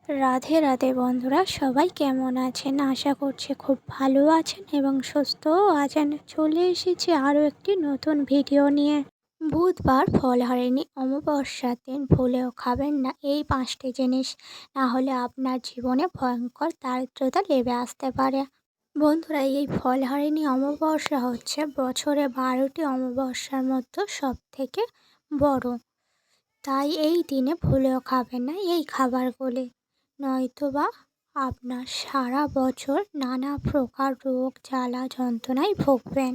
রাধে রাধে বন্ধুরা, সবাই কেমন আছেন? আশা করছি খুব ভালো আছেন এবং সুস্থও আছেন। চলে এসেছি আরও একটি নতুন ভিডিও নিয়ে। বুধবার ফলহারিণী অমাবস্যার দিন ভুলেও খাবেন না এই 5টি জিনিস, না হলে আপনার জীবনে ভয়ঙ্কর দারিদ্রতা নেমে আসতে পারে। বন্ধুরা, এই ফলহারিণী অমাবস্যা হচ্ছে বছরে 12টি অমাবস্যার মধ্যে সব থেকে বড়। তাই এই দিনে ভুলেও খাবেন না এই খাবারগুলি, নয়তোবা আপনার সারা বছর নানা প্রকার রোগ জ্বালা যন্ত্রণায় ভুগবেন।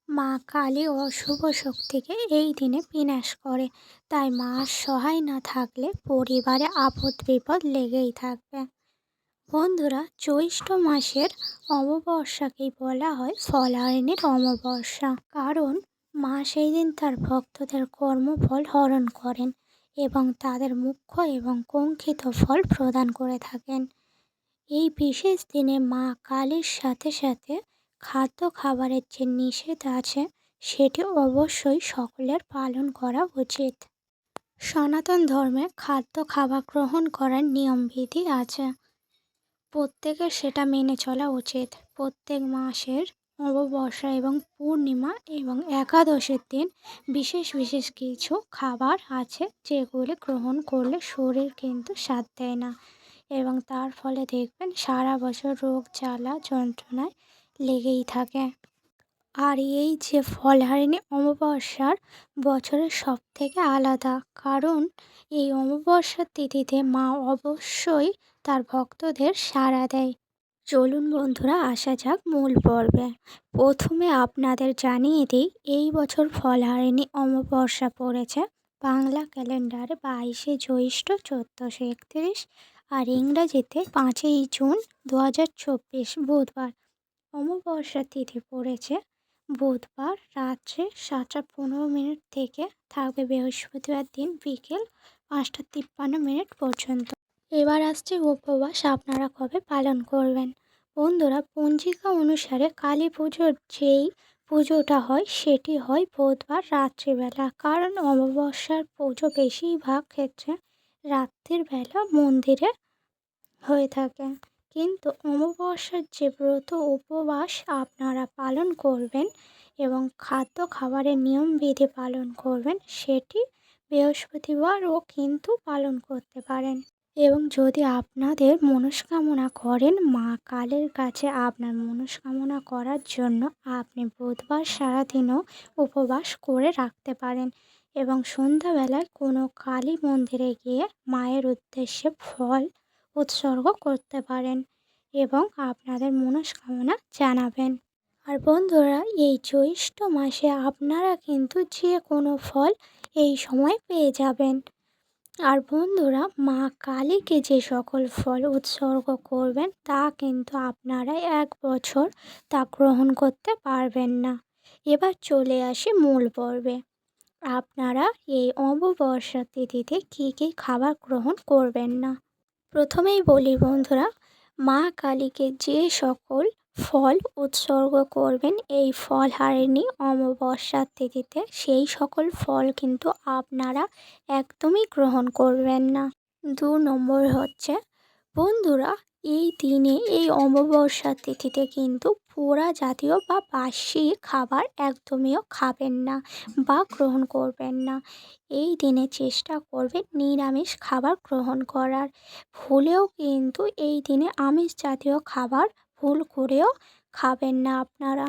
মা কালী অশুভ শক্তিকে এই দিনে বিনাশ করে, তাই মা সহায় না থাকলে পরিবারে আপদ বিপদ লেগেই থাকবে। বন্ধুরা, জ্যৈষ্ঠ মাসের অমাবস্যাকেই বলা হয় ফলহারিণীর অমাবস্যা, কারণ মা সেই দিন তার ভক্তদের কর্মফল হরণ করেন এবং তাদের মুখ্য এবং কাঙ্ক্ষিত ফল প্রদান করে থাকেন। এই বিশেষ দিনে মা কালীর সাথে সাথে খাদ্য খাবারের যে নিষেধ আছে সেটি অবশ্যই সকলের পালন করা উচিত। সনাতন ধর্মে খাদ্য খাবার গ্রহণ করার নিয়মবিধি আছে, প্রত্যেকের সেটা মেনে চলা উচিত। প্রত্যেক মাসের অমাবস্যা এবং পূর্ণিমা এবং একাদশীর দিন বিশেষ বিশেষ কিছু খাবার আছে যেগুলি গ্রহণ করলে শরীর কিন্তু সাথ দেয় না এবং তার ফলে দেখবেন সারা বছর রোগ জ্বালা যন্ত্রণায় লেগেই থাকে। আর এই যে ফলহারিণী অমাবস্যার বছরের সব থেকে আলাদা, কারণ এই অমাবস্যার তিথিতে মা অবশ্যই তার ভক্তদের সাড়া দেয়। চলুন বন্ধুরা, আসা যাক মূল পর্বে। প্রথমে আপনাদের জানিয়ে দিই, এই বছর ফলহারিণী অমাবস্যা পড়েছে বাংলা ক্যালেন্ডারে 22শে জ্যৈষ্ঠ 1431, আর ইংরাজিতে 5ই জুন 2024 বুধবার। অমাবস্যার তিথি পড়েছে বুধবার রাত্রে 7টা 15 থেকে থাকবে বৃহস্পতিবার দিন বিকেল 5টা 53 পর্যন্ত। এবার আসছে উপবাস আপনারা কবে পালন করবেন। বন্ধুরা, পঞ্জিকা অনুসারে কালী পুজোর যেই পুজোটা হয় সেটি হয় বুধবার রাত্রিবেলা, কারণ অমাবস্যার পুজো বেশিরভাগ ক্ষেত্রে রাত্রির বেলা মন্দিরে হয়ে থাকে। কিন্তু অমাবস্যার যে ব্রত উপবাস আপনারা পালন করবেন এবং খাদ্য খাবারের নিয়মবিধি পালন করবেন সেটি বৃহস্পতিবারও কিন্তু পালন করতে পারেন। এবং যদি আপনাদের মনস্কামনা করেন মা কালীর কাছে আপনার মনস্কামনা করার জন্য, আপনি বুধবার সারাদিনও উপবাস করে রাখতে পারেন এবং সন্ধ্যাবেলায় কোনো কালী মন্দিরে গিয়ে মায়ের উদ্দেশ্যে ফল উৎসর্গ করতে পারেন এবং আপনাদের মনস্কামনা জানাবেন। আর বন্ধুরা, এই জ্যৈষ্ঠ মাসে আপনারা কিন্তু যে কোনো ফল এই সময় পেয়ে যাবেন। আর বন্ধুরা, মা কালীকে যে সকল ফল উৎসর্গ করবেন তা কিন্তু আপনারা 1 বছর তা গ্রহণ করতে পারবেন না। এবার চলে আসি মূল পর্বে। আপনারা এই অমাবস্যা তিথিতে কী কী খাবার গ্রহণ করবেন না। প্রথমেই বলি বন্ধুরা, মা কালীকে যে সকল ফল উৎসর্গ করবেন এই ফলহারিণী অমাবস্যার তিথিতে, সেই সকল ফল কিন্তু আপনারা একদমই গ্রহণ করবেন না। 2 নম্বর হচ্ছে বন্ধুরা, এই দিনে এই অমাবস্যার তিথিতে কিন্তু পোড়া জাতীয় বা বাসি খাবার একদমইও খাবেন না বা গ্রহণ করবেন না। এই দিনে চেষ্টা করবেন নিরামিষ খাবার গ্রহণ করার। ভুলেও কিন্তু এই দিনে আমিষ জাতীয় খাবার ভুল করেও খাবেন না আপনারা।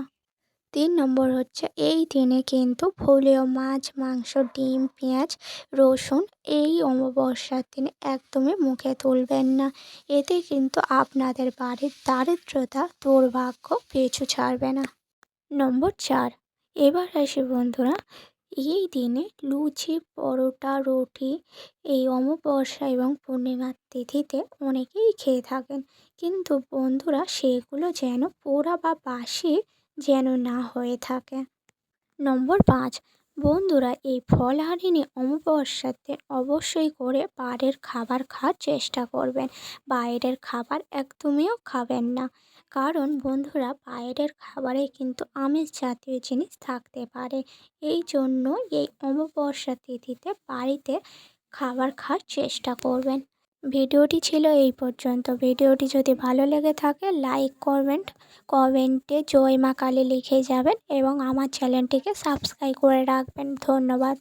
3 নম্বর হচ্ছে এই দিনে কিন্তু ভুলেও মাছ মাংস ডিম পেঁয়াজ রসুন এই অমাবস্যার দিনে একদমই মুখে তুলবেন না। এতে কিন্তু আপনাদের বাড়ির দারিদ্রতা দুর্ভাগ্য পিছু ছাড়বে না। নম্বর 4, এবার আসি বন্ধুরা, এই দিনে লুচি পরোটা রুটি এই অমাবস্যা এবং পূর্ণিমার তিথিতে অনেকেই খেয়ে থাকেন, কিন্তু বন্ধুরা সেগুলো যেন পোড়া বা বাসি যেন না হয়ে থাকে। নম্বর 5, বন্ধুরা এই ফলহারিণী অমাবস্যাতে অবশ্যই করে বাড়ির খাবার খাওয়ার চেষ্টা করবেন। বাইরের খাবার একদমইও খাবেন না, কারণ বন্ধুরা বাইরের খাবারে কিন্তু আমিষ জাতীয় জিনিস থাকতে পারে। এই জন্য এই অমাবস্যা তিথিতে বাড়িতে খাবার খাওয়ার চেষ্টা করবেন। ভিডিওটি ছিল এই পর্যন্ত। ভিডিওটি যদি ভালো লেগে থাকে লাইক করবেন, কমেন্টে জয় মা কালী লিখে যাবেন এবং আমার চ্যানেলটিকে সাবস্ক্রাইব করে রাখবেন। ধন্যবাদ।